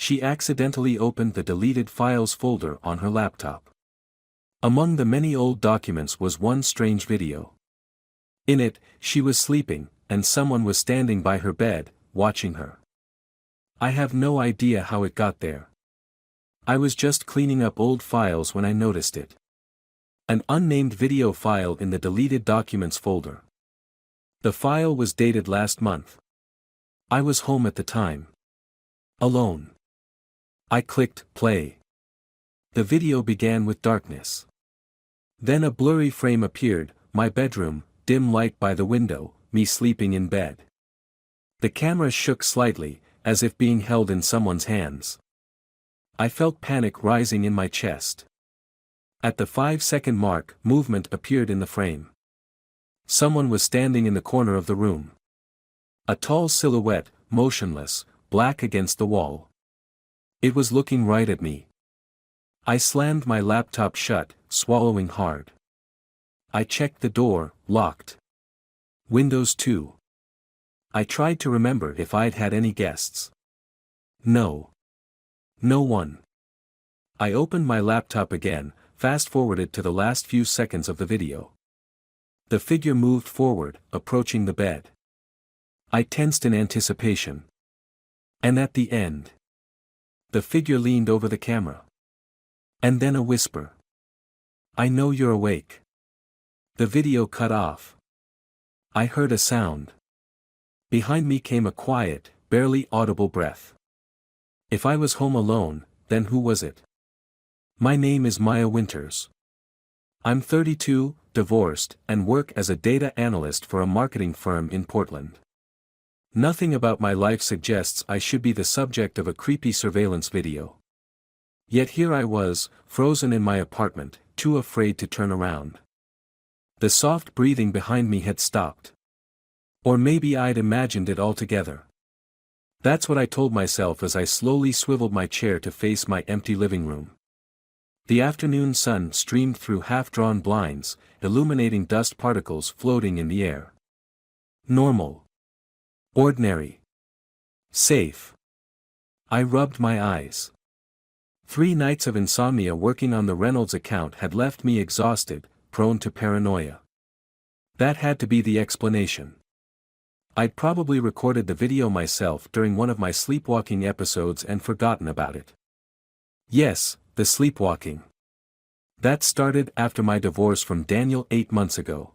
she accidentally opened the deleted files folder on her laptop. Among the many old documents was one strange video. In it, she was sleeping, and someone was standing by her bed, watching her. I have no idea how it got there. I was just cleaning up old files when I noticed it. An unnamed video file in the deleted documents folder. The file was dated last month. I was home at the time. Alone. I clicked play. The video began with darkness. Then a blurry frame appeared, my bedroom, dim light by the window, me sleeping in bed. The camera shook slightly, as if being held in someone's hands. I felt panic rising in my chest. At the 5-second mark, movement appeared in the frame. Someone was standing in the corner of the room. A tall silhouette, motionless, black against the wall. It was looking right at me. I slammed my laptop shut, swallowing hard. I checked the door, locked. Windows too. I tried to remember if I'd had any guests. No. No one. I opened my laptop again, fast-forwarded to the last few seconds of the video. The figure moved forward, approaching the bed. I tensed in anticipation. And at the end, the figure leaned over the camera. And then a whisper. "I know you're awake." The video cut off. I heard a sound. Behind me came a quiet, barely audible breath. If I was home alone, then who was it? My name is Maya Winters. I'm 32, divorced, and work as a data analyst for a marketing firm in Portland. Nothing about my life suggests I should be the subject of a creepy surveillance video. Yet here I was, frozen in my apartment, too afraid to turn around. The soft breathing behind me had stopped. Or maybe I'd imagined it altogether. That's what I told myself as I slowly swiveled my chair to face my empty living room. The afternoon sun streamed through half-drawn blinds, illuminating dust particles floating in the air. Normal. Ordinary. Safe. I rubbed my eyes. 3 nights of insomnia working on the Reynolds account had left me exhausted, prone to paranoia. That had to be the explanation. I'd probably recorded the video myself during one of my sleepwalking episodes and forgotten about it. Yes, the sleepwalking. That started after my divorce from Daniel 8 months ago.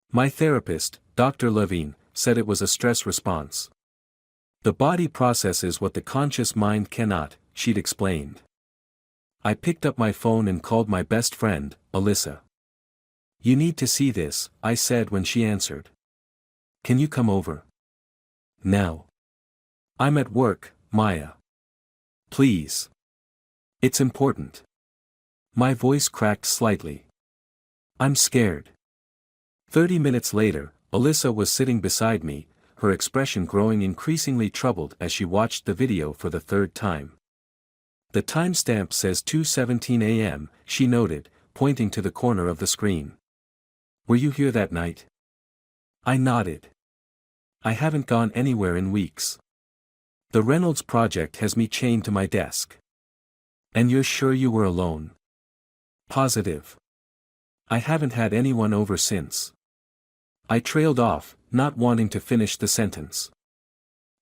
My therapist, Dr. Levine, said it was a stress response. The body processes what the conscious mind cannot, she'd explained. I picked up my phone and called my best friend, Alyssa. "You need to see this," I said when she answered. "Can you come over?" "Now." "I'm at work, Maya. Please. It's important." My voice cracked slightly. "I'm scared." 30 minutes later, Alyssa was sitting beside me, her expression growing increasingly troubled as she watched the video for the 3rd time. "The timestamp says 2:17 a.m., she noted, pointing to the corner of the screen. "Were you here that night?" I nodded. "I haven't gone anywhere in weeks. The Reynolds project has me chained to my desk." "And you're sure you were alone?" "Positive. I haven't had anyone over since." I trailed off, not wanting to finish the sentence.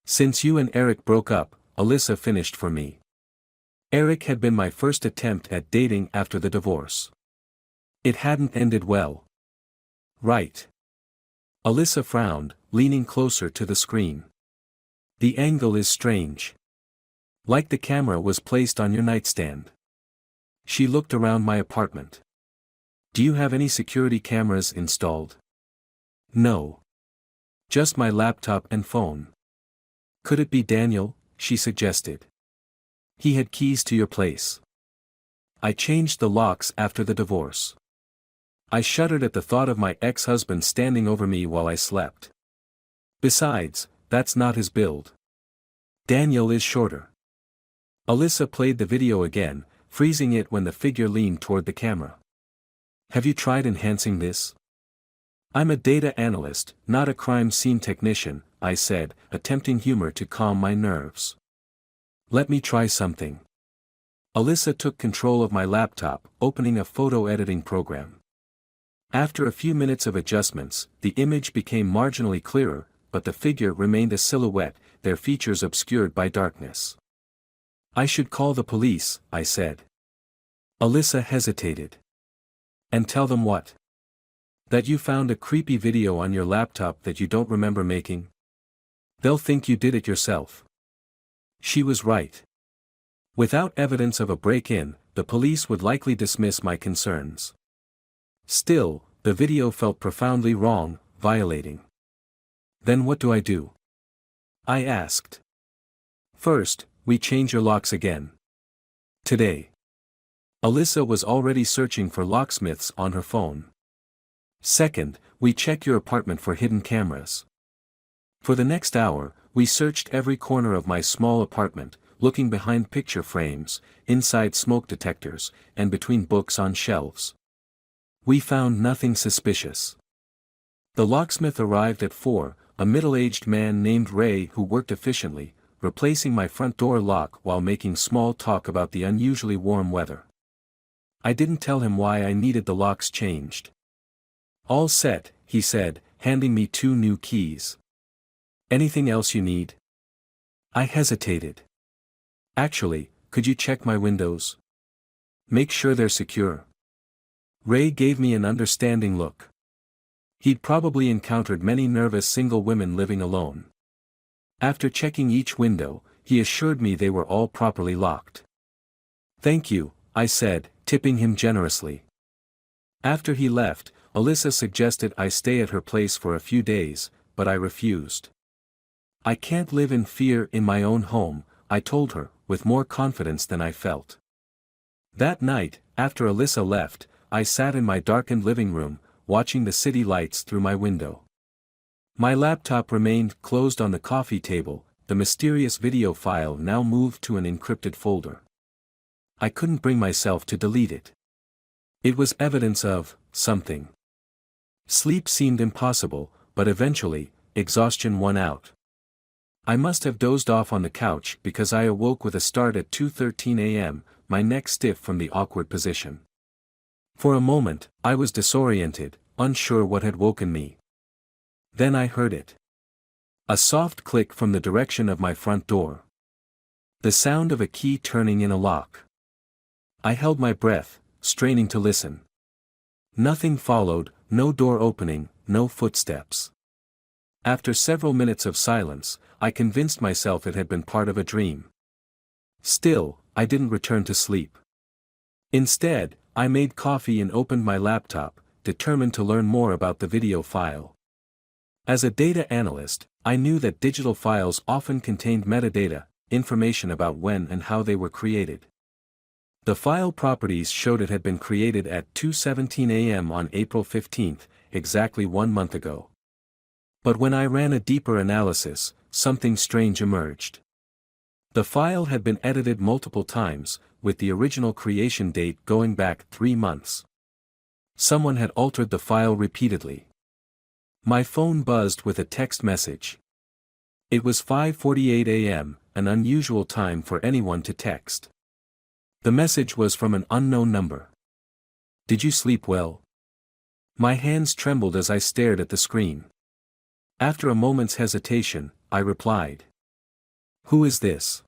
"Since you and Eric broke up," Alyssa finished for me. Eric had been my first attempt at dating after the divorce. It hadn't ended well. "Right." Alyssa frowned, leaning closer to the screen. "The angle is strange. Like the camera was placed on your nightstand." She looked around my apartment. "Do you have any security cameras installed?" "No. Just my laptop and phone." "Could it be Daniel?" she suggested. "He had keys to your place." "I changed the locks after the divorce." I shuddered at the thought of my ex-husband standing over me while I slept. Besides, that's not his build. Daniel is shorter. Alyssa played the video again, freezing it when the figure leaned toward the camera. "Have you tried enhancing this?" "I'm a data analyst, not a crime scene technician," I said, attempting humor to calm my nerves. Let me try something. Alyssa took control of my laptop, opening a photo editing program. After a few minutes of adjustments, the image became marginally clearer, but the figure remained a silhouette, their features obscured by darkness. I should call the police, I said. Alyssa hesitated. And tell them what? That you found a creepy video on your laptop that you don't remember making? They'll think you did it yourself. She was right. Without evidence of a break-in, the police would likely dismiss my concerns. Still, the video felt profoundly wrong, violating. Then what do I do? I asked. First, we change your locks again. Today. Alyssa was already searching for locksmiths on her phone. Second, we check your apartment for hidden cameras. For the next hour, we searched every corner of my small apartment, looking behind picture frames, inside smoke detectors, and between books on shelves. We found nothing suspicious. The locksmith arrived at 4, a middle-aged man named Ray who worked efficiently, replacing my front door lock while making small talk about the unusually warm weather. I didn't tell him why I needed the locks changed. All set, he said, handing me 2 new keys. Anything else you need? I hesitated. Actually, could you check my windows? Make sure they're secure. Ray gave me an understanding look. He'd probably encountered many nervous single women living alone. After checking each window, he assured me they were all properly locked. Thank you, I said, tipping him generously. After he left, Alyssa suggested I stay at her place for a few days, but I refused. I can't live in fear in my own home, I told her, with more confidence than I felt. That night, after Alyssa left, I sat in my darkened living room, watching the city lights through my window. My laptop remained closed on the coffee table, the mysterious video file now moved to an encrypted folder. I couldn't bring myself to delete it. It was evidence of something. Sleep seemed impossible, but eventually, exhaustion won out. I must have dozed off on the couch because I awoke with a start at 2:13 a.m., my neck stiff from the awkward position. For a moment, I was disoriented, unsure what had woken me. Then I heard it. A soft click from the direction of my front door. The sound of a key turning in a lock. I held my breath, straining to listen. Nothing followed, no door opening, no footsteps. After several minutes of silence, I convinced myself it had been part of a dream. Still, I didn't return to sleep. Instead, I made coffee and opened my laptop, determined to learn more about the video file. As a data analyst, I knew that digital files often contained metadata, information about when and how they were created. The file properties showed it had been created at 2:17 a.m. on April 15, exactly 1 month ago. But when I ran a deeper analysis, something strange emerged. The file had been edited multiple times, with the original creation date going back 3 months. Someone had altered the file repeatedly. My phone buzzed with a text message. It was 5:48 a.m., an unusual time for anyone to text. The message was from an unknown number. Did you sleep well? My hands trembled as I stared at the screen. After a moment's hesitation, I replied. Who is this?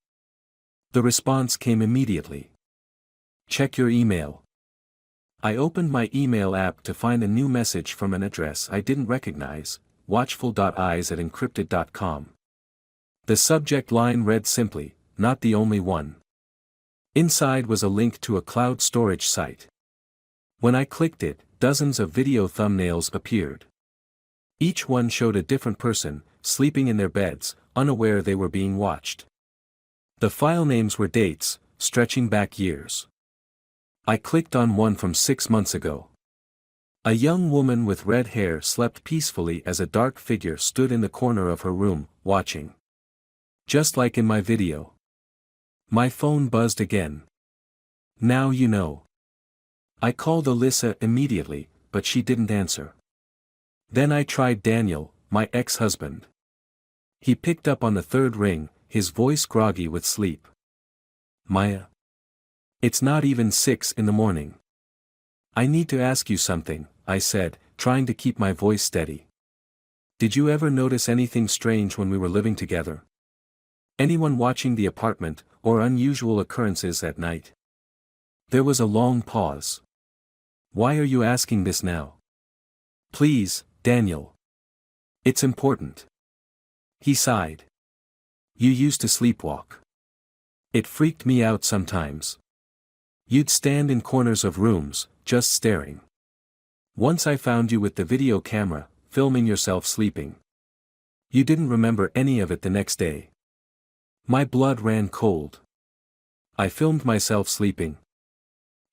The response came immediately. Check your email. I opened my email app to find a new message from an address I didn't recognize, watchful.eyes@encrypted.com. The subject line read simply, not the only one. Inside was a link to a cloud storage site. When I clicked it, dozens of video thumbnails appeared. Each one showed a different person, sleeping in their beds, unaware they were being watched. The file names were dates, stretching back years. I clicked on one from 6 months ago. A young woman with red hair slept peacefully as a dark figure stood in the corner of her room, watching. Just like in my video. My phone buzzed again. Now you know. I called Alyssa immediately, but she didn't answer. Then I tried Daniel, my ex-husband. He picked up on the third ring, his voice groggy with sleep. Maya. It's not even 6 in the morning. I need to ask you something, I said, trying to keep my voice steady. Did you ever notice anything strange when we were living together? Anyone watching the apartment, or unusual occurrences at night? There was a long pause. Why are you asking this now? Please, Daniel. It's important. He sighed. You used to sleepwalk. It freaked me out sometimes. You'd stand in corners of rooms, just staring. Once I found you with the video camera, filming yourself sleeping. You didn't remember any of it the next day. My blood ran cold. I filmed myself sleeping.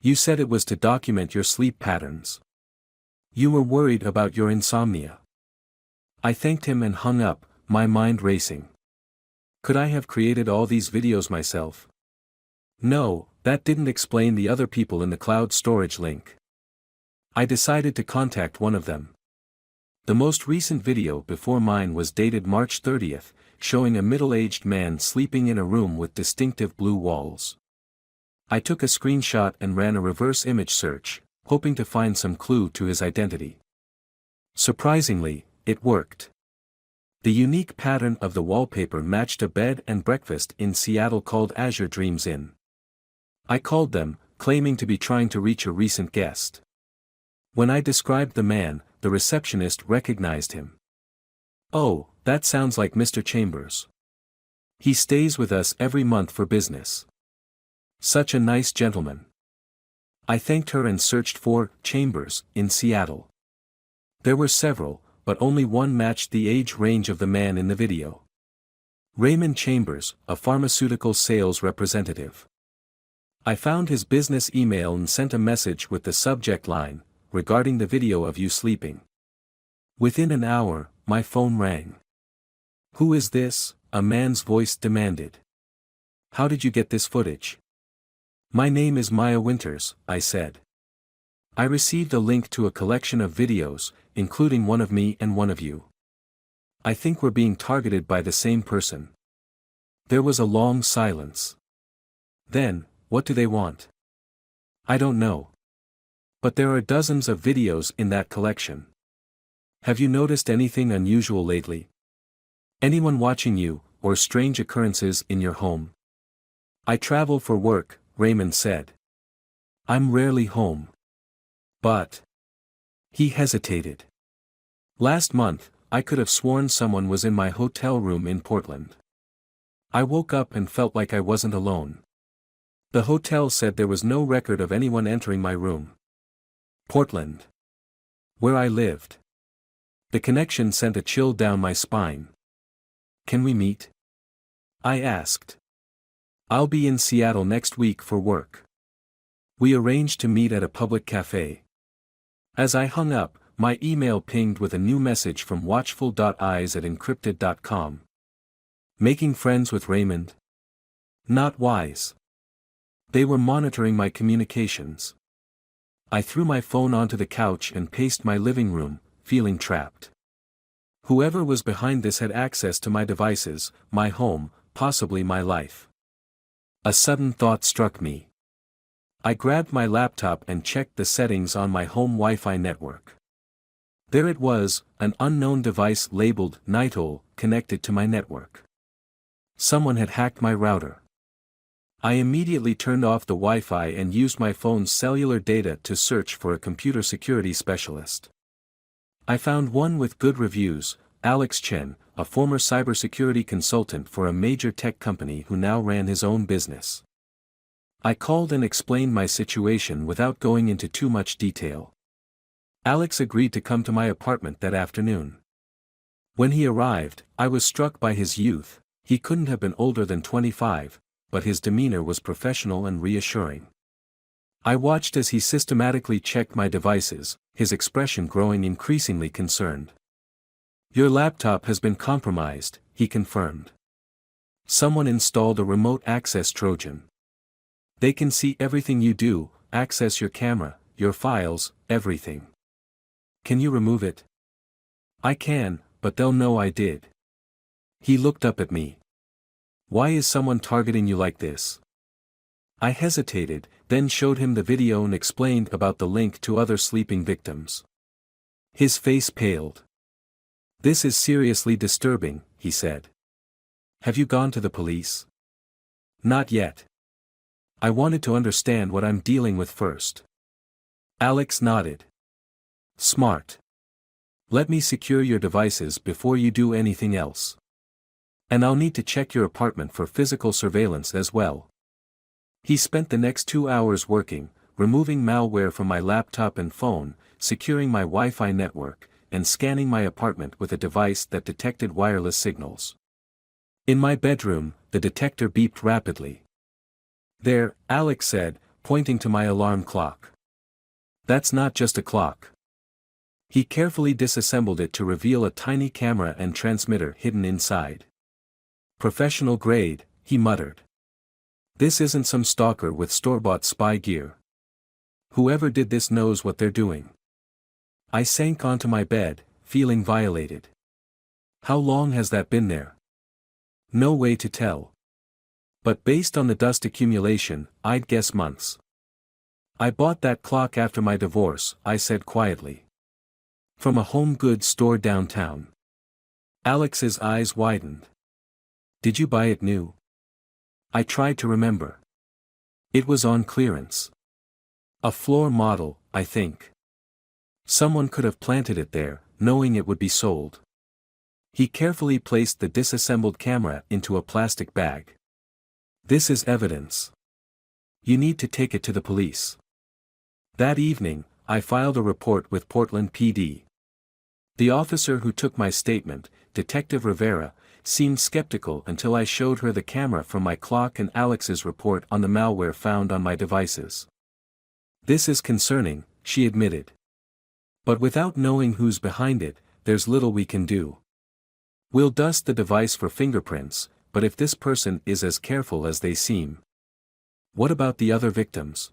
You said it was to document your sleep patterns. You were worried about your insomnia. I thanked him and hung up, my mind racing. Could I have created all these videos myself? No, that didn't explain the other people in the cloud storage link. I decided to contact one of them. The most recent video before mine was dated March 30th, showing a middle-aged man sleeping in a room with distinctive blue walls. I took a screenshot and ran a reverse image search, hoping to find some clue to his identity. Surprisingly, it worked. The unique pattern of the wallpaper matched a bed and breakfast in Seattle called Azure Dreams Inn. I called them, claiming to be trying to reach a recent guest. When I described the man, the receptionist recognized him. Oh, that sounds like Mr. Chambers. He stays with us every month for business. Such a nice gentleman. I thanked her and searched for Chambers in Seattle. There were several, but only one matched the age range of the man in the video. Raymond Chambers, a pharmaceutical sales representative. I found his business email and sent a message with the subject line, regarding the video of you sleeping. Within an hour, my phone rang. Who is this? A man's voice demanded. How did you get this footage? My name is Maya Winters, I said. I received a link to a collection of videos, including one of me and one of you. I think we're being targeted by the same person. There was a long silence. Then, what do they want? I don't know. But there are dozens of videos in that collection. Have you noticed anything unusual lately? Anyone watching you, or strange occurrences in your home? I travel for work, Raymond said. I'm rarely home. But. He hesitated. Last month, I could have sworn someone was in my hotel room in Portland. I woke up and felt like I wasn't alone. The hotel said there was no record of anyone entering my room. Portland. Where I lived. The connection sent a chill down my spine. Can we meet? I asked. I'll be in Seattle next week for work. We arranged to meet at a public cafe. As I hung up, my email pinged with a new message from watchful.eyes@encrypted.com. Making friends with Raymond? Not wise. They were monitoring my communications. I threw my phone onto the couch and paced my living room, feeling trapped. Whoever was behind this had access to my devices, my home, possibly my life. A sudden thought struck me. I grabbed my laptop and checked the settings on my home Wi-Fi network. There it was, an unknown device labeled Nighthole, connected to my network. Someone had hacked my router. I immediately turned off the Wi-Fi and used my phone's cellular data to search for a computer security specialist. I found one with good reviews, Alex Chen, a former cybersecurity consultant for a major tech company who now ran his own business. I called and explained my situation without going into too much detail. Alex agreed to come to my apartment that afternoon. When he arrived, I was struck by his youth. He couldn't have been older than 25, but his demeanor was professional and reassuring. I watched as he systematically checked my devices, his expression growing increasingly concerned. Your laptop has been compromised, he confirmed. Someone installed a remote access Trojan. They can see everything you do, access your camera, your files, everything. Can you remove it? I can, but they'll know I did. He looked up at me. Why is someone targeting you like this? I hesitated, then showed him the video and explained about the link to other sleeping victims. His face paled. "This is seriously disturbing," he said. "Have you gone to the police?" "Not yet. I wanted to understand what I'm dealing with first." Alex nodded. "Smart. Let me secure your devices before you do anything else. And I'll need to check your apartment for physical surveillance as well." He spent the next 2 hours working, removing malware from my laptop and phone, securing my Wi-Fi network, and scanning my apartment with a device that detected wireless signals. In my bedroom, the detector beeped rapidly. "There," Alex said, pointing to my alarm clock. "That's not just a clock." He carefully disassembled it to reveal a tiny camera and transmitter hidden inside. "Professional grade," he muttered. "This isn't some stalker with store-bought spy gear. Whoever did this knows what they're doing." I sank onto my bed, feeling violated. How long has that been there? No way to tell. But based on the dust accumulation, I'd guess months. "I bought that clock after my divorce," I said quietly. "From a home goods store downtown." Alex's eyes widened. "Did you buy it new?" I tried to remember. "It was on clearance. A floor model, I think. Someone could have planted it there, knowing it would be sold." He carefully placed the disassembled camera into a plastic bag. "This is evidence. You need to take it to the police." That evening, I filed a report with Portland PD. The officer who took my statement, Detective Rivera, seemed skeptical until I showed her the camera from my clock and Alex's report on the malware found on my devices. "This is concerning," she admitted. "But without knowing who's behind it, there's little we can do. We'll dust the device for fingerprints, but if this person is as careful as they seem." "What about the other victims?"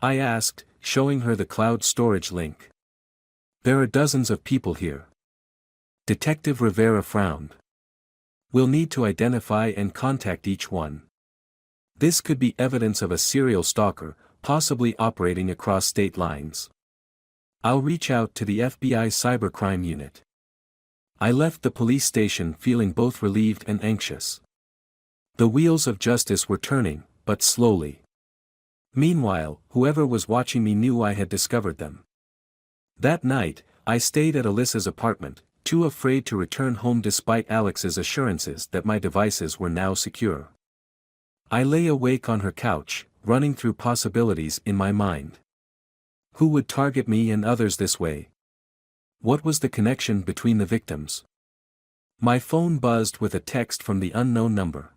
I asked, showing her the cloud storage link. "There are dozens of people here." Detective Rivera frowned. "We'll need to identify and contact each one. This could be evidence of a serial stalker, possibly operating across state lines. I'll reach out to the FBI cybercrime unit." I left the police station feeling both relieved and anxious. The wheels of justice were turning, but slowly. Meanwhile, whoever was watching me knew I had discovered them. That night, I stayed at Alyssa's apartment, too afraid to return home despite Alex's assurances that my devices were now secure. I lay awake on her couch, running through possibilities in my mind. Who would target me and others this way? What was the connection between the victims? My phone buzzed with a text from the unknown number.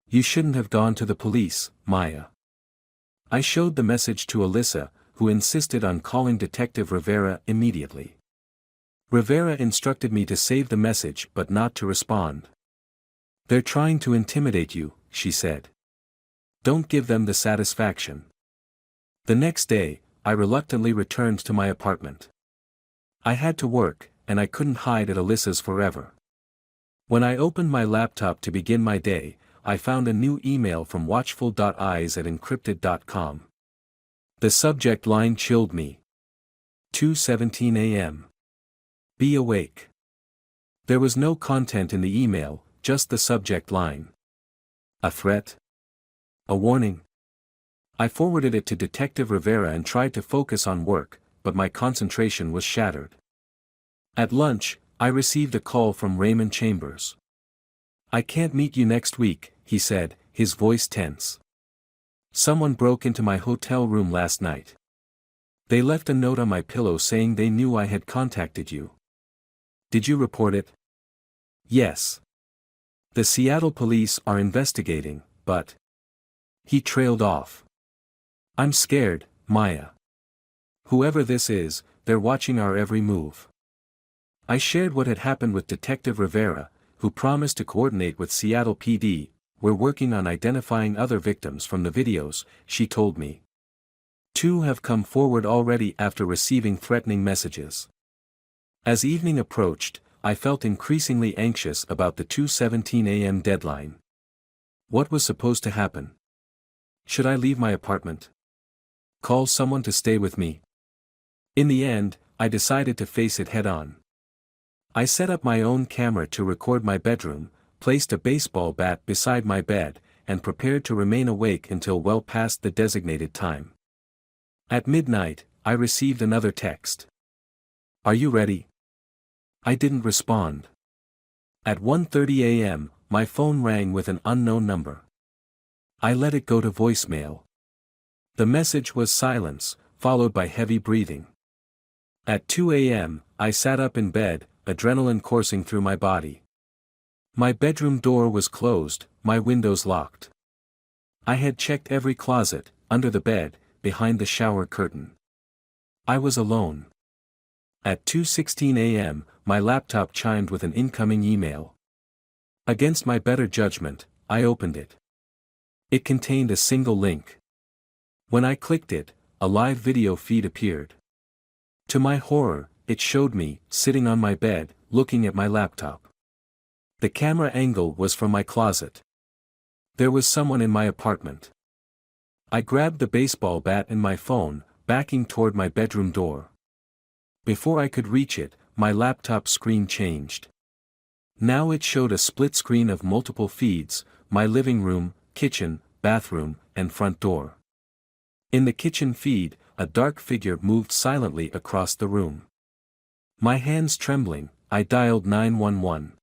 "You shouldn't have gone to the police, Maya." I showed the message to Alyssa, who insisted on calling Detective Rivera immediately. Rivera instructed me to save the message but not to respond. "They're trying to intimidate you," she said. "Don't give them the satisfaction." The next day, I reluctantly returned to my apartment. I had to work, and I couldn't hide at Alyssa's forever. When I opened my laptop to begin my day, I found a new email from watchful.eyes@encrypted.com. The subject line chilled me. 2:17 a.m. Be awake. There was no content in the email, just the subject line. A threat? A warning? I forwarded it to Detective Rivera and tried to focus on work, but my concentration was shattered. At lunch, I received a call from Raymond Chambers. "I can't meet you next week," he said, his voice tense. "Someone broke into my hotel room last night. They left a note on my pillow saying they knew I had contacted you. Did you report it?" "Yes. The Seattle police are investigating, but..." He trailed off. "I'm scared, Maya. Whoever this is, they're watching our every move." I shared what had happened with Detective Rivera, who promised to coordinate with Seattle PD. "We're working on identifying other victims from the videos," she told me. 2 have come forward already after receiving threatening messages. As evening approached, I felt increasingly anxious about the 2:17 a.m. deadline. What was supposed to happen? Should I leave my apartment? Call someone to stay with me? In the end, I decided to face it head-on. I set up my own camera to record my bedroom, placed a baseball bat beside my bed, and prepared to remain awake until well past the designated time. At midnight, I received another text. Are you ready? I didn't respond. At 1:30 a.m., my phone rang with an unknown number. I let it go to voicemail. The message was silence, followed by heavy breathing. At 2 a.m., I sat up in bed, adrenaline coursing through my body. My bedroom door was closed, my windows locked. I had checked every closet, under the bed, behind the shower curtain. I was alone. At 2:16 a.m., my laptop chimed with an incoming email. Against my better judgment, I opened it. It contained a single link. When I clicked it, a live video feed appeared. To my horror, it showed me, sitting on my bed, looking at my laptop. The camera angle was from my closet. There was someone in my apartment. I grabbed the baseball bat and my phone, backing toward my bedroom door. Before I could reach it, my laptop screen changed. Now it showed a split screen of multiple feeds, my living room, kitchen, bathroom, and front door. In the kitchen feed, a dark figure moved silently across the room. My hands trembling, I dialed 911.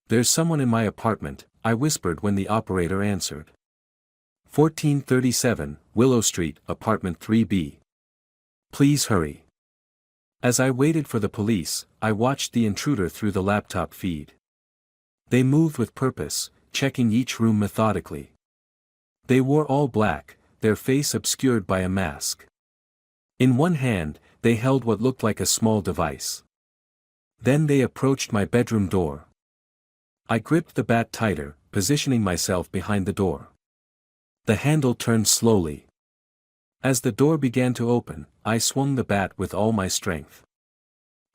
There's someone in my apartment, I whispered when the operator answered. 1437, Willow Street, apartment 3B. Please hurry. As I waited for the police, I watched the intruder through the laptop feed. They moved with purpose, checking each room methodically. They wore all black, their face obscured by a mask. In one hand, they held what looked like a small device. Then they approached my bedroom door. I gripped the bat tighter, positioning myself behind the door. The handle turned slowly. As the door began to open, I swung the bat with all my strength.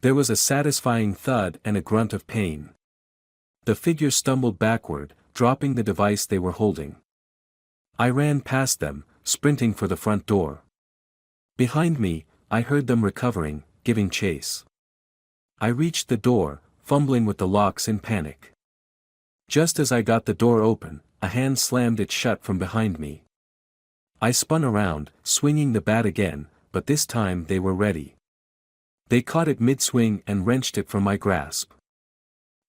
There was a satisfying thud and a grunt of pain. The figure stumbled backward, dropping the device they were holding. I ran past them, sprinting for the front door. Behind me, I heard them recovering, giving chase. I reached the door, fumbling with the locks in panic. Just as I got the door open, a hand slammed it shut from behind me. I spun around, swinging the bat again, but this time they were ready. They caught it mid-swing and wrenched it from my grasp.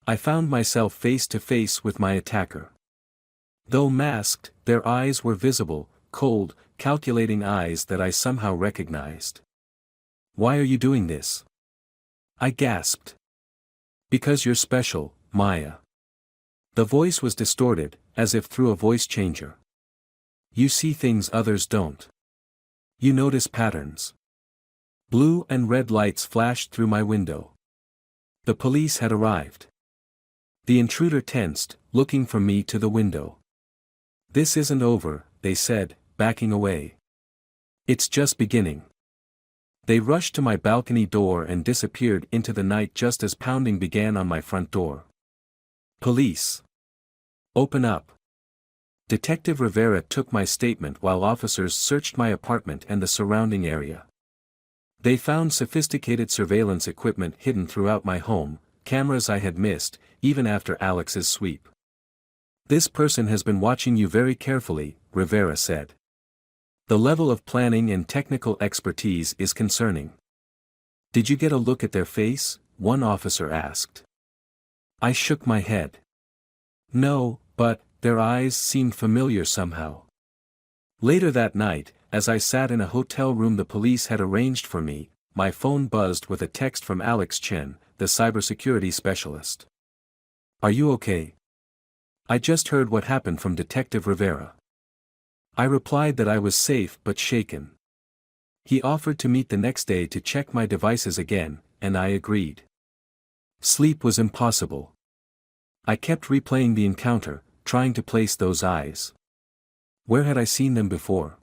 I found myself face to face with my attacker. Though masked, their eyes were visible, cold, calculating eyes that I somehow recognized. Why are you doing this? I gasped. Because you're special, Maya. The voice was distorted, as if through a voice changer. You see things others don't. You notice patterns. Blue and red lights flashed through my window. The police had arrived. The intruder tensed, looking from me to the window. This isn't over, they said, backing away. It's just beginning. They rushed to my balcony door and disappeared into the night just as pounding began on my front door. Police. Open up. Detective Rivera took my statement while officers searched my apartment and the surrounding area. They found sophisticated surveillance equipment hidden throughout my home, cameras I had missed, even after Alex's sweep. This person has been watching you very carefully, Rivera said. The level of planning and technical expertise is concerning. Did you get a look at their face? One officer asked. I shook my head. No, but their eyes seemed familiar somehow. Later that night, as I sat in a hotel room the police had arranged for me, my phone buzzed with a text from Alex Chen, the cybersecurity specialist. Are you okay? I just heard what happened from Detective Rivera. I replied that I was safe but shaken. He offered to meet the next day to check my devices again, and I agreed. Sleep was impossible. I kept replaying the encounter, trying to place those eyes. Where had I seen them before?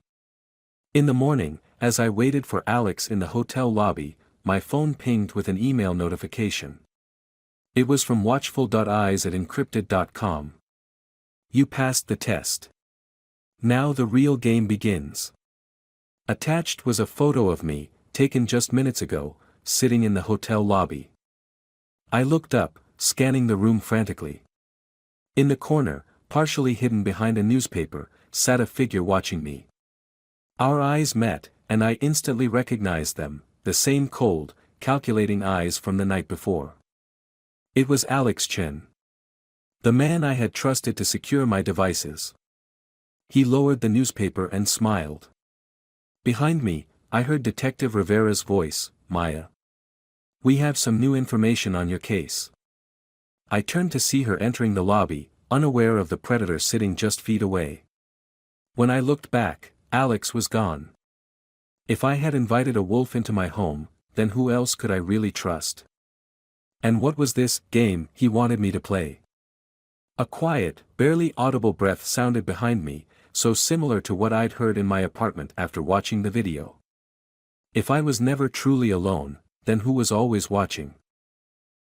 In the morning, as I waited for Alex in the hotel lobby, my phone pinged with an email notification. It was from watchful.eyes@encrypted.com. You passed the test. Now the real game begins. Attached was a photo of me, taken just minutes ago, sitting in the hotel lobby. I looked up, scanning the room frantically. In the corner, partially hidden behind a newspaper, sat a figure watching me. Our eyes met, and I instantly recognized them, the same cold, calculating eyes from the night before. It was Alex Chen. The man I had trusted to secure my devices. He lowered the newspaper and smiled. Behind me, I heard Detective Rivera's voice, "Maya. We have some new information on your case." I turned to see her entering the lobby, unaware of the predator sitting just feet away. When I looked back, Alex was gone. If I had invited a wolf into my home, then who else could I really trust? And what was this game he wanted me to play? A quiet, barely audible breath sounded behind me, so similar to what I'd heard in my apartment after watching the video. If I was never truly alone, then who was always watching?